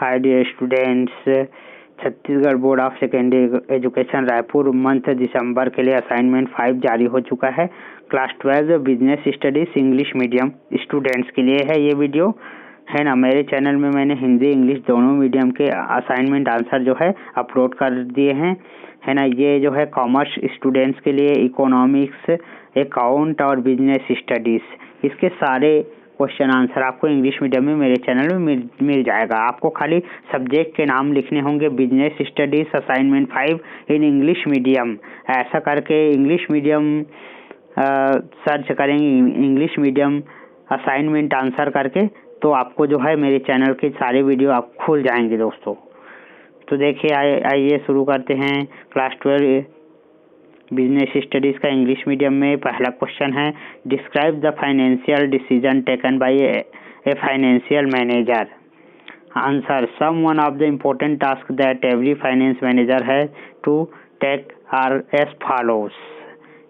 Hi dear students, Chhattisgarh board of secondary education Raipur month दिसंबर के लिए असाइनमेंट 5 जारी हो चुका है। Class 12 business studies English medium students के लिए है ये वीडियो, है ना। मेरे चैनल में मैंने हिंदी इंग्लिश दोनों मीडियम के असाइनमेंट आंसर जो है अपलोड कर दिए हैं, है ना। ये जो है कॉमर्स स्टूडेंट्स के लिए इकोनॉमिक्स, अकाउंट और बिजनेस स्टडीज़, इसके सारे क्वेश्चन आंसर आपको इंग्लिश मीडियम में मेरे चैनल में मिल जाएगा। आपको खाली सब्जेक्ट के नाम लिखने होंगे, business studies assignment 5 in English medium, ऐसा करके इंग्लिश मीडियम सर्च करेंगे, इंग्लिश मीडियम असाइनमेंट आंसर करके, तो आपको जो है मेरे चैनल के सारे वीडियो आप खुल जाएंगे दोस्तों। तो देखिए, आइए शुरू करते हैं। क्लास 12 बिजनेस स्टडीज़ का इंग्लिश मीडियम में पहला क्वेश्चन है, describe the financial decision taken by a financial manager. Answer, some one of the important task that every finance manager has to take are as follows.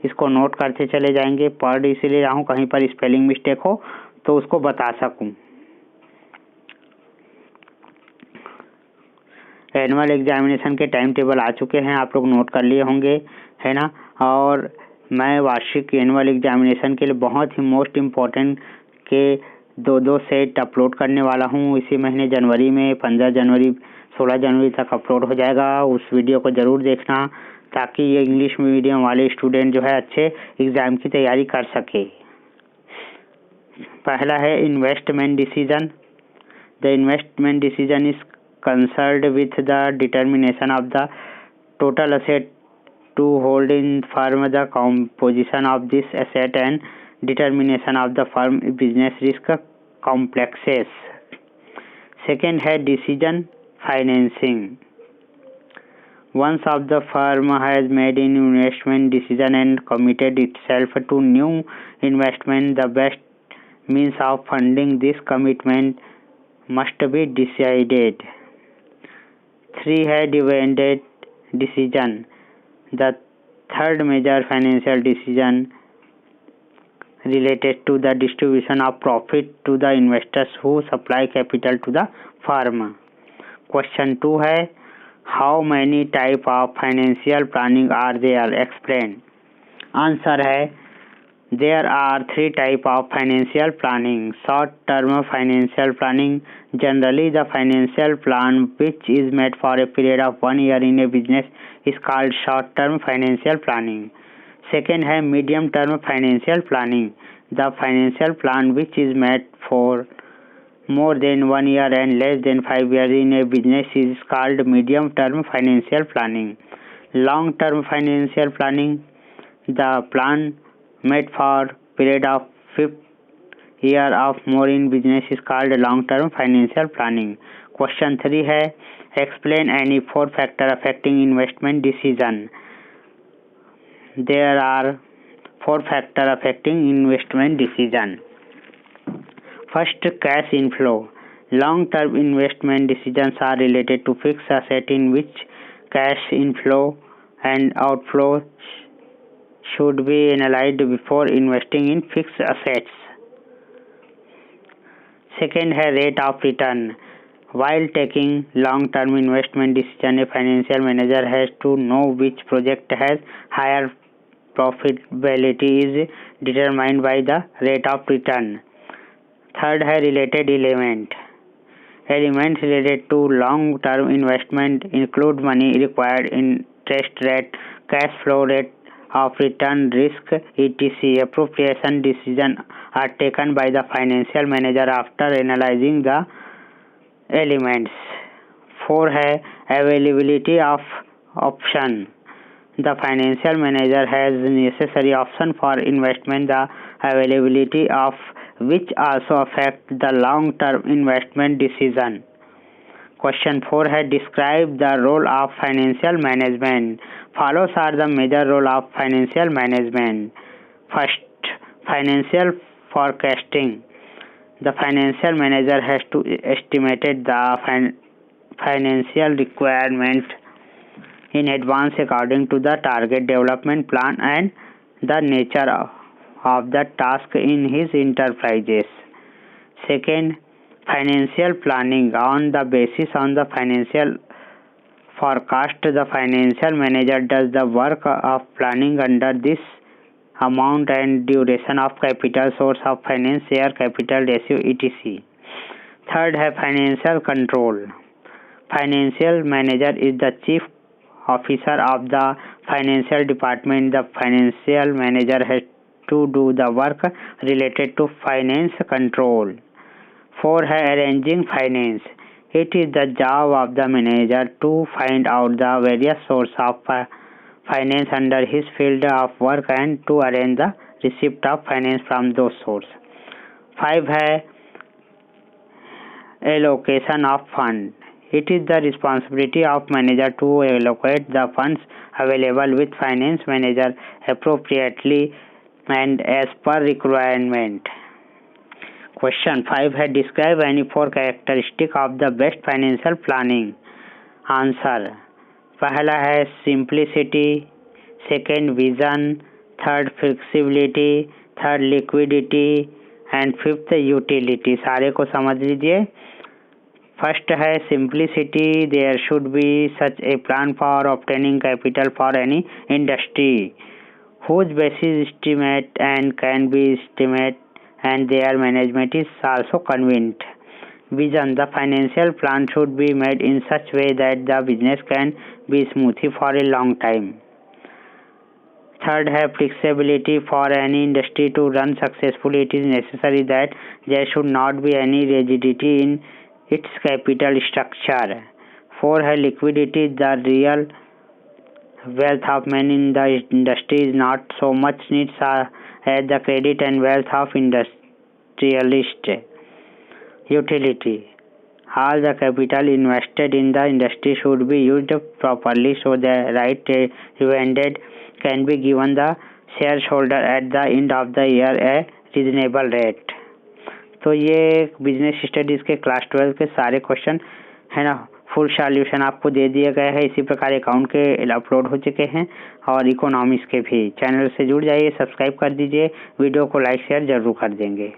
इसको note करते चले जाएंगे, पढ़ इसीलिए रहा हूँ, कहीं पर स्पेलिंग मिस्टेक हो तो उसको बता सकूँ। एनुअल एग्जामिनेशन के टाइम टेबल आ चुके हैं, आप लोग नोट कर लिए होंगे, है ना। और मैं वार्षिक एनुअल एग्जामिनेशन के लिए बहुत ही मोस्ट इम्पोर्टेंट के दो सेट अपलोड करने वाला हूँ इसी महीने जनवरी में। 15 जनवरी 16 जनवरी तक अपलोड हो जाएगा। उस वीडियो को ज़रूर देखना ताकि ये इंग्लिश मीडियम वाले स्टूडेंट जो है अच्छे एग्ज़ाम की तैयारी कर सके। पहला है investment decision. The investment decision is concerned with the determination of the total asset to hold in firm, the composition of this asset and determination of the firm business risk complexes. Second है decision financing. Once of the firm has made an investment decision and committed itself to new investment, the best means of funding this commitment must be decided. 3 है dividend decision. The third major financial decision related to the distribution of profit to the investors who supply capital to the firm. Question 2 है, how many type of financial planning are there? Explain. Answer है, there are 3 type of financial planning. Short-term financial planning. Generally, the financial plan which is made for a period of 1 year in a business is called short-term financial planning. Second है medium-term financial planning. The financial plan which is made for more than 1 year and less than 5 years in a business is called medium-term financial planning. Long-term financial planning. The plan made for period of 5 year of more in business is called long-term financial planning. Question 3 है, explain any 4 factor affecting investment decision. There are 4 factor affecting investment decision. First, cash inflow. Long-term investment decisions are related to fixed asset in which cash inflow and outflow should be analyzed before investing in fixed assets. Second है rate of return. While taking long-term investment decision, a financial manager has to know which project has higher profitability is determined by the rate of return. Third है related element. Elements related to long-term investment include money required, interest rate, cash flow rate of return, risk, etc. Appropriation decisions are taken by the financial manager after analyzing the elements. 4 है availability of option. The financial manager has necessary option for investment, the availability of which also affect the long-term investment decision. Question 4 है describe the role of financial management. Follows are the major role of financial management. First, financial forecasting. The financial manager has to estimate the financial requirement in advance according to the target development plan and the nature of the task in his enterprises. Second, Financial planning. On the basis on the financial forecast, the financial manager does the work of planning under this amount and duration of capital, source of finance, share capital ratio, etc. Third है financial control. Financial manager is the chief officer of the financial department. The financial manager has to do the work related to finance control. 4 है arranging finance. It is the job of the manager to find out the various sources of finance under his field of work and to arrange the receipt of finance from those sources. 5 है allocation of fund. It is the responsibility of manager to allocate the funds available with finance manager appropriately and as per requirement. Question 5 है describe any 4 characteristic of the best financial planning. Answer. पहला है simplicity, second vision, third flexibility, third liquidity and fifth utility. सारे को समझ लीजिए. First है simplicity. There should be such a plan for obtaining capital for any industry whose basis estimate and can be estimated and their management is also convenient. Vision. The financial plan should be made in such way that the business can be smooth for a long time. Third है flexibility. For any industry to run successfully, it is necessary that there should not be any rigidity in its capital structure. 4 है liquidity. The real wealth of men in the industry is not so much needs as the credit and wealth of industrialists. Utility. All the capital invested in the industry should be used properly so the right dividend can be given the shareholder at the end of the year a reasonable rate. तो ये business studies के class 12 के सारे question है ना, full solution आपको दे दिए गए हैं. इसी प्रकार अकाउंट के अपलोड हो चुके हैं और इकोनॉमिक्स के भी. चैनल से जुड़ जाइए, सब्सक्राइब कर दीजिए, वीडियो को लाइक शेयर ज़रूर कर देंगे.